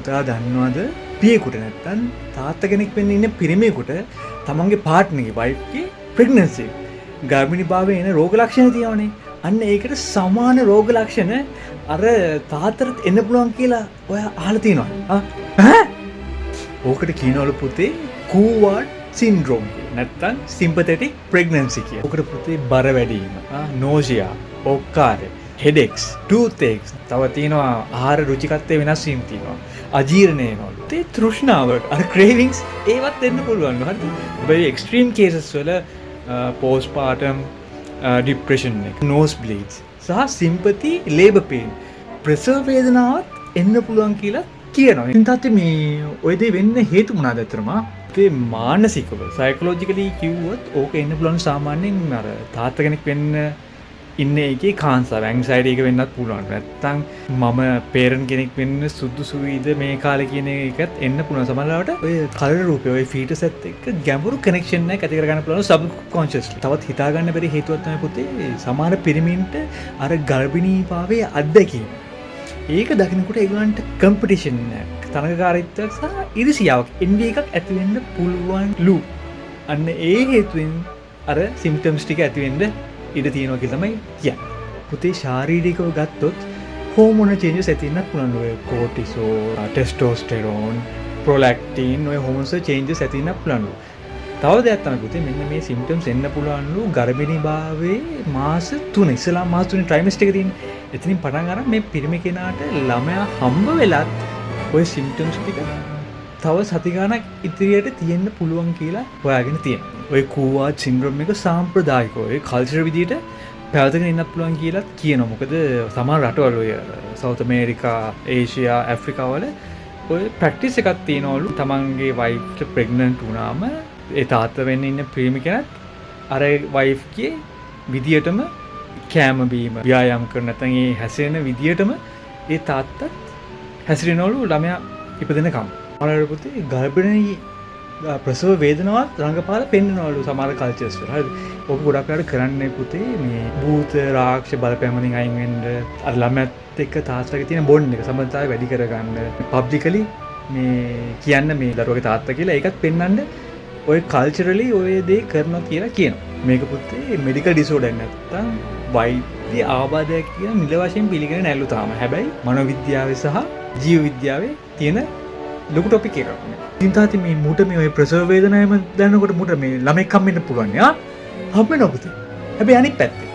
පුතා දන්නවද පියෙකුට නැත්තම් තාත්තා කෙනෙක් වෙන්න ඉන්න පිරිමියෙකුට තමන්ගේ පාර්ට්නර්ගේ වයිෆ්ගේ ප්‍රෙග්නන්සි ගර්භිණීභාවයේ එන රෝග ලක්ෂණ තියෙනවනේ. අන්න ඒකට සමාන රෝග ලක්ෂණ අර තාත්තට එන්න පුළුවන් කියලා ඔයා අහලා තියෙනවද? ඕකට කියනවලු පුතේ කූවාඩ් සින්ඩ්‍රෝම් කියලා. නැත්තම් සිම්පතෙටික් ප්‍රෙග්නන්සි කියලා. ඕකට පුතේ බර වැඩි වීම, නෝසියා, ඔක්කාරය, හෙඩෙක්ස්, ටූත්එක්ස්, තව තියෙනවා ආහාර රුචිකත්වයේ වෙනස් වීම තියෙනවා. අජීර්ණය වෙනවලු. ඒ තෘෂ්ණාව, අර ක්‍රේවිංස් ඒවත් එන්න පුළුවන්. හරිද? හැබැයි එක්ස්ට්‍රීම් කේසස් වල පෝස්ට්පාර්ටම් ડિප්‍රෙෂන් එක, නෝස් බ්ලීඩ්ස් සහ සිම්පති ලේබර් පේන් ප්‍රසව වේදනාවත් එන්න පුළුවන් කියලා කියනවා. ඉතින් තාත්තේ මේ ඔය දේ වෙන්න හේතු මොනවාද අතරම? ඒ මානසිකව සයිකොලොජිකලි කිව්වොත් ඕක එන්න පුළුවන් සාමාන්‍යයෙන් අර තාත්තා කෙනෙක් වෙන්න ඉන්න එකේ කාන්සර් ඇන්සයිටි එක වෙන්නත් පුළුවන්. නැත්තම් මම පේරන්ට් කෙනෙක් වෙන්න සුදුසු වීද මේ කාලේ කියන එකත් එන්න පුළුවන්. සමහරවිට ඔය කලර රූපේ ඔය ෆීටස් එක්ක ගැඹුරු කනෙක්ෂන් එකක් ඇති කරගන්න පුළුවන් සබ්කොන්ෂස්ලි. තවත් හිතා ගන්න බැරි හේතුවක් තමයි පුතේ සමහර පිරිමින්ට අර ගර්භිණීභාවයේ අත්දැකීම. ඒක දකින්නකොට ඒගොල්ලන්ට කම්පිටිෂන් එකක්, තරඟකාරීත්වයක් සහ ඉරිසියාවක් එන්නේ එකක් ඇති වෙන්න පුළුවන්ලු. අන්න ඒ හේතුවෙන් අර සිම්ප්ටම්ස් ටික ඇති වෙන්න ඉඩ තියෙනවා කියලා තමයි කියන්නේ. පුතේ ශාරීරිකව ගත්තොත් හෝමෝනල් චේන්ජස් ඇති වෙන්නත් පුළුවන්. ඔය කෝටිසෝල්, ටෙස්ටෝස්ටෙරෝන්, ප්‍රොලැක්ටින් ඔය හෝමෝන්ස් චේන්ජස් ඇති වෙන්නත් පුළුවන්. තව දෙයක් තමයි පුතේ මෙන්න මේ සිම්ප්ටම්ස් එන්න පුළුවන්ලු ගර්භිණීභාවයේ මාස 3 ඉස්සලා මාස 3 ට්‍රයිමස්ටර් එක තියෙන්නේ. එතනින් පටන් අරන් මේ පිරිමි කෙනාට ළමයා හම්බ වෙලත් ඔය සිම්ප්ටම්ස් ටික තව සති ගාණක් ඉදිරියට තියෙන්න පුළුවන් කියලා හොයාගෙන තියෙනවා. ඔය කූවාඩ් සින්ඩ්‍රෝම් එක සාම්ප්‍රදායිකව ඔය කල්චර් විදියට පැවතගෙන ඉන්නත් පුළුවන් කියලාත් කියනවා. මොකද සමහර රටවල ඔය සවුත් ඇමරිකා, ඒෂියා, ඇෆ්‍රිකා වල ඔය ප්‍රැක්ටිස් එකක් තියෙනවලු. තමන්ගේ වයිෆ්ට ප්‍රෙග්නන්ට් වුණාම ඒ තාත්තා වෙන්න ඉන්න පිරිමි කෙනත් අර වයිෆ්ගේ විදියටම කෑම බීම ව්‍යායාම කරන නැත්නම් ඒ හැසිරෙන විදියටම ඒ තාත්තත් හැසිරෙනවලු ළමයා ඉපදෙනකම්. අර පුතේ ගර්භිණී ප්‍රසව වේදනාවත් රංගපාල පෙන්වනවලු සමහර කල්චර්ස් වල. හරිද? ඔක ගොඩක් වෙලාවට කරන්නේ පුතේ මේ භූත රාක්ෂ බලපෑම් වලින් අයින් වෙන්න අර ළමයාත් එක්ක තාත්තගේ තියෙන බොන්ඩ් එක සම්බන්ධතාවය වැඩි කරගන්න පබ්ලිකලි මේ කියන්න මේ දරුවගේ තාත්තා කියලා ඒකත් පෙන්වන්න ඔය කල්චරලි ඔය දේ කරනවා කියලා කියනවා. මේක පුතේ මෙඩිකල් ඩිසෝඩර් නැත්තම් වෛද්‍ය ආබාධයක් කියන නිල වශයෙන් පිළිගෙන නැල්ලු තාම. හැබැයි මනෝවිද්‍යාවේ සහ ජීව විද්‍යාවේ තියෙන ලොකු ටොපික් එකක් නේ. ඉතින් තාත්තේ මේ මුට මේ ඔය ප්‍රසව වේදනාවම දැනනකොට මුට මේ ළමෙක් හම්බෙන්න පුළුවන් නේ. හම්බෙනවා පුතේ. හැබැයි අනිත් පැත්තේ